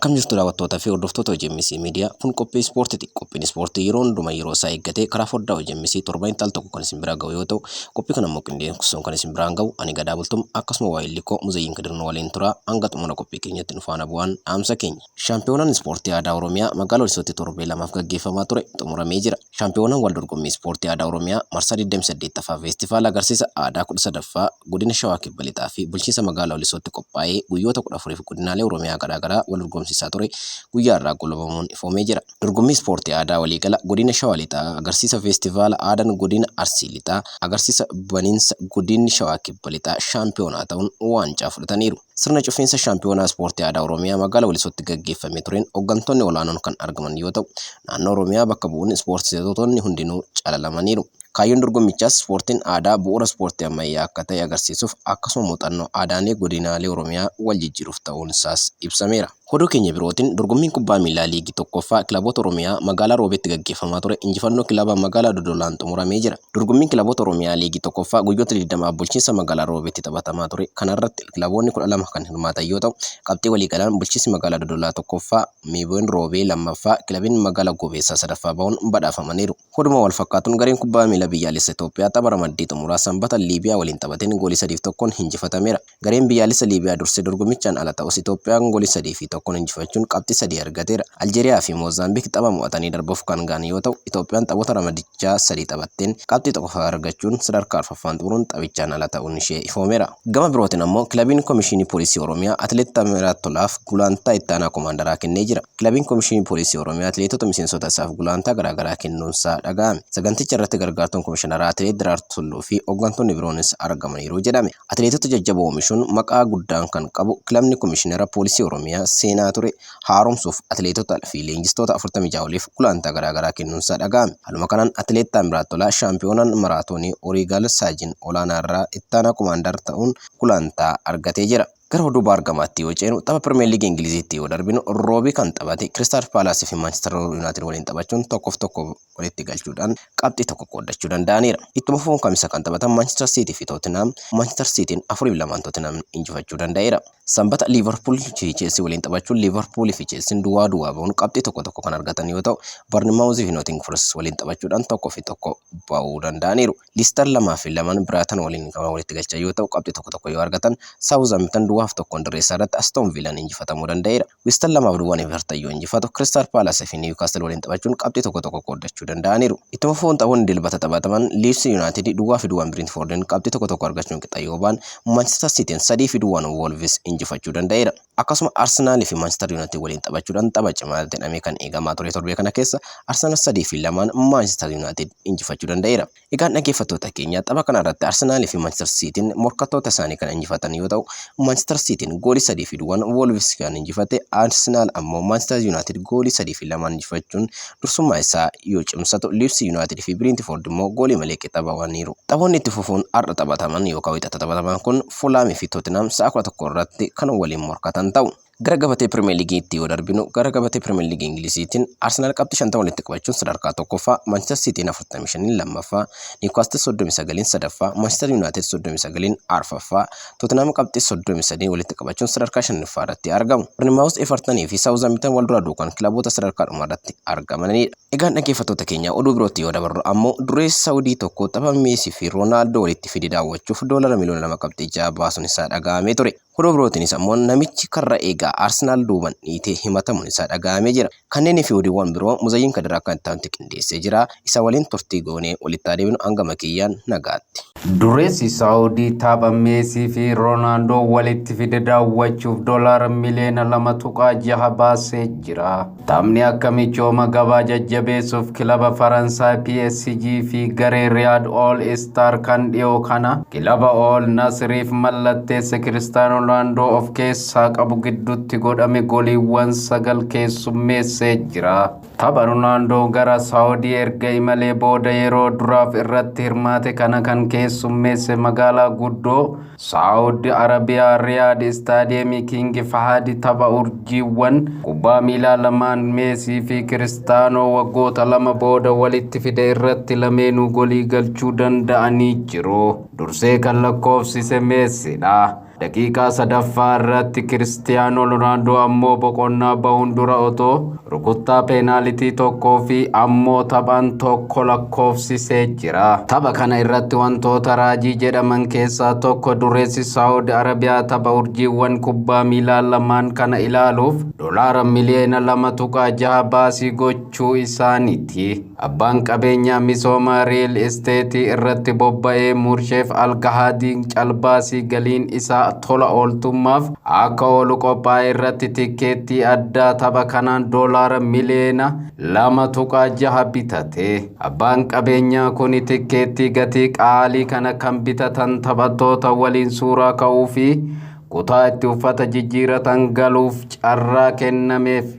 Akkam jirtu daawwattoota fi hordoftoota OJMC Media kun qophii ispoortiiti. Qophiin ispoortii yeroo hundumaa yeroo isaa eeggatee karaa foddaa OJMC torban tal tokko kan isin bira gahu yoo ta'u, qophii kana immoo qindeessuun kan isin biraan gahu ani Gadaa Bultum akkasuma waa'illi koo Muzayyin Kadirnoo waliin tura hanga xumura qophii keenyatti nu faana bu'aan dhaamsa keenya. Shaampiyoonaan ispoortii aadaa Oromiyaa magaalaa Holisootti torbee lamaaf gaggeeffamaa ture xumuramee jira. Shaampiyoonaan wal dorgommii ispoortii aadaa Oromiyaa marsaa 28ffaa feestivaala agarsiisa aadaa 13ffaa godina Shawaa Kibba Lixaa fi bulchiinsa magaalaa Holisootti qophaa'ee guyyoota 14 godinaalee Oromiyaa garaagaraa wal dorgomsiisaa ture. Guyyaa irraa goolabamuun ifoomee jira. Dorgommii ispoortii aadaa waliigala godina Shawaa Lixaa, agarsiisa feestivaala aadaan godina Arsii Lixaa, agarsiisa baniinsa godinni Shawaa Kibba Lixaa shaampiyoonaa ta'uun waancaa fudhataniiru. Sirna cufiinsa shaampiyoonaa ispoortii aadaa Oromiyaa magaalaa Holisootti gaggeeffamee tureen hooggantoonni olaanoon kan argaman yoo ta'u, naannoo Oromiyaa bakka bu'uun ispoortistoonni hundinuu calalamaniiru. Kaayyoon dorgommichaas ispoortiin aadaa bu'uura ispoortii ammayyaa akka ta'e agarsiisuuf akkasuma muuxannoo aadaalee godinaalee Oromiyaa wal jijjiiruuf ta'uun isaas ibsameera. Hodoo keenya birootiin dorgommiin kubbaa miilaa liigii tokkoffaa kilaboota Oromiyaa magaalaa Roobeetti gaggeeffamaa ture injifannoo kilaba magaalaa Dodolaan xumuramee jira. Dorgommiin kilaboota Oromiyaa liigii tokkoffaa guyyoota 20 bulchiinsa magaalaa Roobeetti taphatamaa ture. Kanarratti kilaboonni 12 kan hirmaatan yoo ta'u, qabxii waliigalaan bulchiinsi magaalaa Dodolaa tokkoffaa, Miiboon Roobee lammaffaa, kilabiin magaalaa Gobeessaa sadaffaa ba'uun badhaafamaniiru. Hoduma wal fakkaatuun gareen kubbaa miilaa biyyaalessa Itoophiyaa tapha ramaddii xumuraa Sanbata Liibiyaa waliin taphateen goolii 3-1 injifatameera. Gareen biyyaalessa Liibiyaa dursee dorgommichaan ala ta'us Itoophiyaan goolii 3-1 injifachuun qabxii 3 argateera. Aljeeriyaa fi Moozaambiik tapha mo'atanii darbuuf kan ga'an yoo ta'u, Itoophiyaan taphoota ramadichaa 3 taphatteen qabxii 1 argachuun sadarkaa 4ffaan xumuruun taphichaan ala ta'uun ishee ifoomeera. Gama birootiin ammoo kilabiin Komishinii Poolisii Oromiyaa Atileet Taamiraat Tolaaf gulantaa ittaanaa koomaandaraa kennee jira. Kilabiin Komishinii Poolisii Oromiyaa atileetota miseensota isaaf gulantaa garaagaraa kennuunsaa dhaga'ame. Saganticha irratti gargaartuun komishinara atileet Daraartuu Tulluu fi hooggantoonni biroonis argamaniiru jedhame. Atileetota jajjaboo oomishuun maqaa guddaan kan qabu kilabni komishinara Poolisii Oromiyaa seenaa ture haaromsuuf atileetota fi leenjistoota 46 oliif gulantaa garaagaraa kennuunsaa dhaga'ame. Haaluma kanaan atileet Taamiraat Tolaa shaampiyoonaan maraatoonii Oriigaal Saajin olaanaa irraa ittaanaa koomaandar ta'uun gulantaa argatee jira. Gara oduu baargamaatti yoo ceenu tapha Pirimeer Liigii Ingiliziitti yoo darbinu roobii kan taphate Crystal Palace fi Manchester United waliin taphachuun tokko walitti galchuudhaan qabxii tokko qooddachuu danda'aniira. Ittuma fufuun kamisa kan taphatan Manchester City fi Tottenham, Manchester Cityin 4-2 Tottenham injifachuu danda'eera. Sanbata Liverpool fi Chelsea waliin taphachuun Liverpool fi Chelsea duwwaa ba'uun qabxii tokko kan argatan yoo ta'u, Bournemouth fi Nottingham Forest waliin taphachuudhaan 1-1 ba'uu danda'aniiru. Leicester 2-2 Brighton waliin walitti galchan yoo ta'u, qabxii tokko yoo argatan, Southampton duwwaaf tokkoon dirreessa irratti Aston Villaan injifatamuu danda'eera. West Ham 2-2 Everton yoo injifatu, Crystal Palace fi Newcastle waliin taphachuun qabxii tokko qooddachuu danda'aniiru. Ittuma fufuun taphoonni dilbata taphataman Leeds United duwwaa fi duwwaan Brentfordin qabxii tokko argachuun qixa yoo ba'an, Manchester City 3-2 Wolves injifachuu danda'eera. Akkasuma Arsenal fi Manchester United waliin taphachuudhaan tapha cimaa jedhamee kan eegamaa ture torbee kana keessa Arsenal 3-2 Manchester United injifachuu danda'eera. Egaan dhaggeeffattoota keenya tapha kana irratti Arsenal fi Manchester City morkattoota isaanii kan injifatan yoo ta'u, Manchester City goolii 3-2 Wolves kan injifate, Arsenal ammoo Manchester United goolii 3-2 injifachuun dursummaa isaa yoo cimsatu, Leeds United fi Brentford immoo goolii malee qixa ba'aniiru. Taphoonni itti fufuun har'a taphataman yookaan wixata taphataman kun Fulham fi Tottenham sa'a 11 irratti kan waliin morkatan ta'u. Gara gabatee Pirimeer Liigiitti yoo darbinu, gara gabatee Pirimeer Liigii Ingiliziitiin Arsenaal qabxii 50 walitti qabachuun sadarkaa tokkoffaa, Manchester City 45 lammaffaa, Newcastle 39 sadaffaa, Manchester United 39 arfaffaa, Tottenham qabxii 33 walitti qabachuun sadarkaa 5ffaa irratti argamu. Bournemouth, Everton fi Southampton wal duraa duukaan kilaboota sadarkaa dhumaa irratti argamanidha. Egaan dhaggeeffattoota keenya oduu birootti yoo dabarru ammoo dureessa Saawudii tokko tapha Meesii fi Roonaaldoo walitti fide daawwachuuf $2 miliyoona 2 qabxii ja'a baasuun isaa dhaga'amee ture. Oduu birootiinis ammoo namichi karra eegaa Arsenaal duuban dhiitee himatamuun isaa dhaga'amee jira. Kanneen fi oduuwwan biroo Muzayyin Kadir akka itti qindeessee jira. Isa waliin turtii goonee walitti adeemnu hanga makiyyaan nagaatti. Dureessi Saawudii tapha Meesii fi Roonaaldoo walitti fide daawwachuuf $2 miliyoona 2.6 baasee jira. Taphni akka michooma gabaa jajjabeessuuf kilaba Faransaay PSG fi garee Riyad All Star kan dhiyoo kana kilaba Al Nassriif mallatteesse Cristiano Ronaldo of keessaa qabu gidduutti godhame goliiwwan 9 keessummeessee jira. Tapha Ronaldo gara Saawudii erga imalee booda yeroo duraaf irratti hirmaate kana kan keessummeesse magaalaa guddoo Saudi Arabiyaa Riyad Stadium King Fahad tapha urjiiwwan kubbaa miilaa lamaan Meesii fi Cristiano waggoota 2 booda walitti fide irratti lameenuu golii galchuu danda'anii jiru. Dursee kan lakkoofsise Meesiidha. daqiiqaa sadaffaa irratti Kiristiyaanoo Roonaaldoo ammoo boqonnaa bahuun dura otoo rukuttaa peenaalitii tokkoo fi ammoo taphaan tokko lakkoofsisee jira. Tapha kana irratti wantoota raajii jedhaman keessaa tokko dureessi Saawudi Arabiyaa tapha urjiiwwan kubbaa miilaa lamaan kana ilaaluuf doolaara miliyoona 2.6 baasii gochuu isaaniiti. Abbaan qabeenyaa misooma riil isteetii irratti bobba'ee Mursheef Alkahaadiin calbaasii galiin isaa tola ooltummaaf akka oolu qophaa'e irratti tikeettii addaa tapha kanaan doolaara miliyoona 2.6 bitate. Abbaan qabeenyaa kun tikeettii gatii qaalii kana kan bitatan taphattoota waliin suuraa ka'uu fi kutaa itti uffata jijjiiratan galuuf carraa kennameef.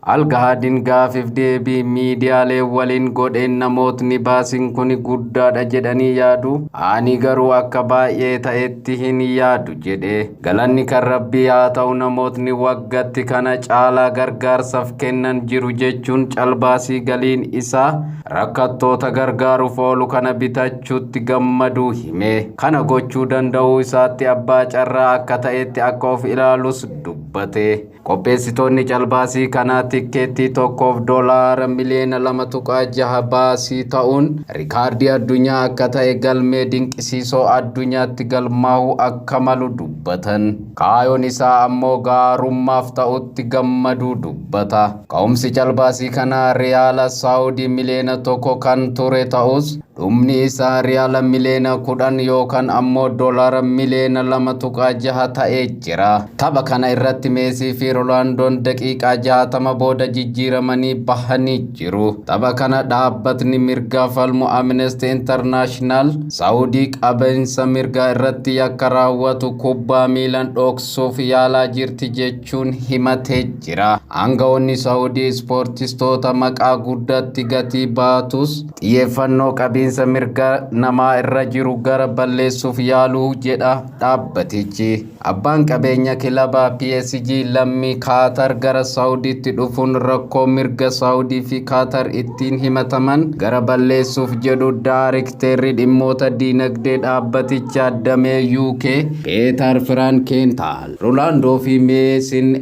Alkahaadiin gaafiif deebii miidiyaalee waliin godheen namootni baasiin kun guddaadha jedhanii yaadu, ani garuu akka baay'ee ta'etti hin yaadu jedhe. Galanni kan Rabbii haa ta'u, namootni waggaatti kana caalaa gargaarsaaf kennan jiru jechuun calbaasii galiin isaa rakkattoota gargaaruuf oolu kana bitachuutti gammaduu hime. Kana gochuu danda'uu isaatti abbaa carraa akka ta'etti akka of ilaalus dubbate. Qopheessitoonni calbaasii kanaa tikeettii tokkoof doolaara miliyoona 2.6 baasii ta'uun riikaardii addunyaa akka ta'e galmee dinqisiisoo addunyaatti galmaa'uu akka malu dubbatan. Kaayoon isaa ammoo gaarummaaf ta'utti gammaduu dubbata. Ka'umsi calbaasii kanaa riyaala Saawudii miliyoona 1 kan ture ta'us dhumni isaa riyaala miliyoona 10 yookaan ammoo doolaara miliyoona 2.6 ta'ee jira. Tapha kana irratti Meesii fi Roonaandoon daqiiqaa 60 booda jijjiiramanii bahanii jiru. Tapha kana dhaabbatni mirgaa falmu Amnesty International Saawudii qabeensa mirgaa irratti yakka raawwatu kubbaa miilaan dhoksuuf yaalaa jirti jechuun himatee jira. Aangawoonni Saawudii ispoortistoota maqaa guddaatti gatii baatus xiyyeeffannoo qabiinsa mirgaa namaa irra jiru gara balleessuuf yaaluu jedha dhaabbatichi. Abbaan qabeenya kilabaa PSG lammii Kaatar gara Saawudiitti dhufuun rakkoo mirga Saawudii fi Kaatar ittiin himataman gara balleessuuf jedhu daarekteerri dhimmoota diinagdee dhaabbatichaa damee UK Peetar Frankenthal. Roonaaldoo fi Meesiin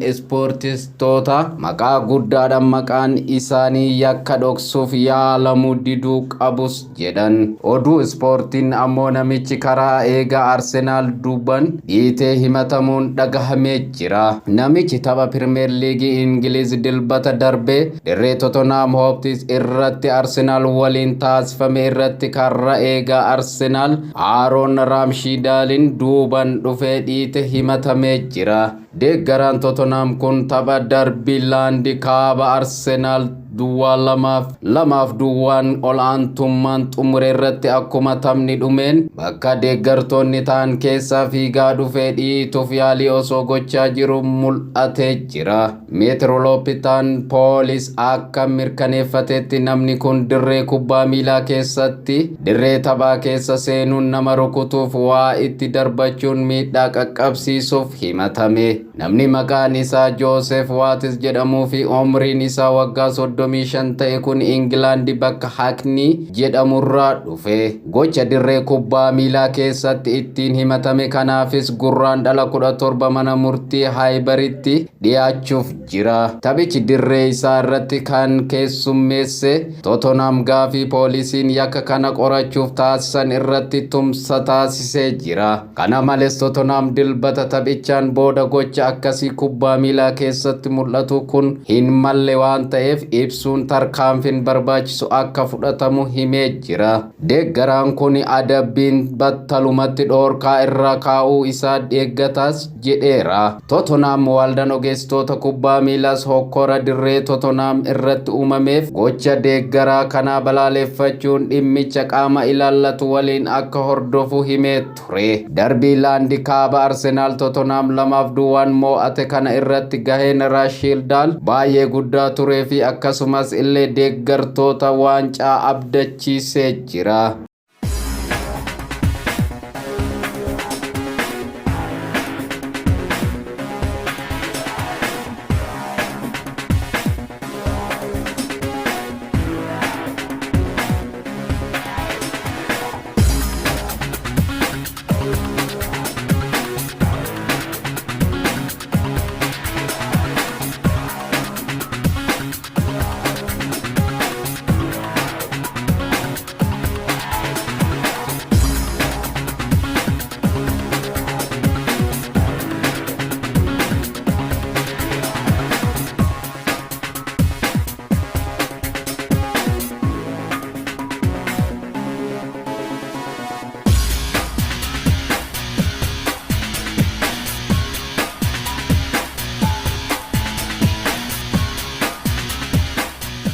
ispoortistoota maqaa guddaadhaan maqaan isaanii yakka dhoksuuf yaalamuu diduu qabus jedhan. Oduu ispoortiin ammoo namichi karaa eegaa Arsenaal duuban dhiitee himatamuun dhagahamee jira. Namichi tapha Pirimeer Liigii Ingiliiz dilbata darbee dirree Tottenham Hotspur irratti Arsenaal waliin taasifame irratti karaa eegaa Arsenaal Aaron Ramsdale'n duuban dhufee dhiite himatamee jira. Deeggaraan Tottenham kun tapha darbii laandii kaaba Arsenaal duwwaa lamaaf duwwaan olaantummaan xumure irratti akkuma taphni dhumeen bakka deeggartoonni ta'an keessaa fiigaa dhufee dhiituuf yaalii osoo gochaa jiru mul'atee jira. Meetiroopolitaan Poolis akka mirkaneeffatetti namni kun dirree kubbaa miilaa keessatti dirree taphaa keessa seenuun nama rukutuuf waa itti darbachuun miidhaa qaqqabsiisuuf himatame. Namni maqaan isaa Joosef Waatis jedhamuu fi umriin isaa waggaa 35 ta'e kun Ingilaandi bakka Hackney jedhamurraa dhufe. Gocha dirree kubbaa miilaa keessatti ittiin himatame kanaafis gurraandhala 17 mana murtii Haybaritti dhiyaachuuf jira. Taphichi dirree isaa irratti kan keessummeesse Tottenham gaafii poolisiin yakka kana qorachuuf taasisan irratti tumsa taasisee jira. Kana malees Tottenham dilbata taphichaan booda gocha akkasii kubbaa miilaa keessatti mul'atu kun hin malle waan ta'eef ibsuun tarkaanfiin barbaachisu akka fudhatamu himee jira. Deeggaraan kun adabbiin battalumatti dhoorkaa irra kaa'uu isaa deeggatas jedheera. Tottenham waldaan ogeessitoota kubbaa miilaas hokkora dirree Tottenham irratti uumameef gocha deeggaraa kana balaaleffachuun dhimmicha qaama ilaallatu waliin akka hordofu himee ture. Darbii laandii kaaba Arsenaal Tottenham 2-2 mo'ate kana irratti gaheen Ramsdale baay'ee guddaa turee fi akkasumas illee deeggartoota waancaa abdachiisee jira.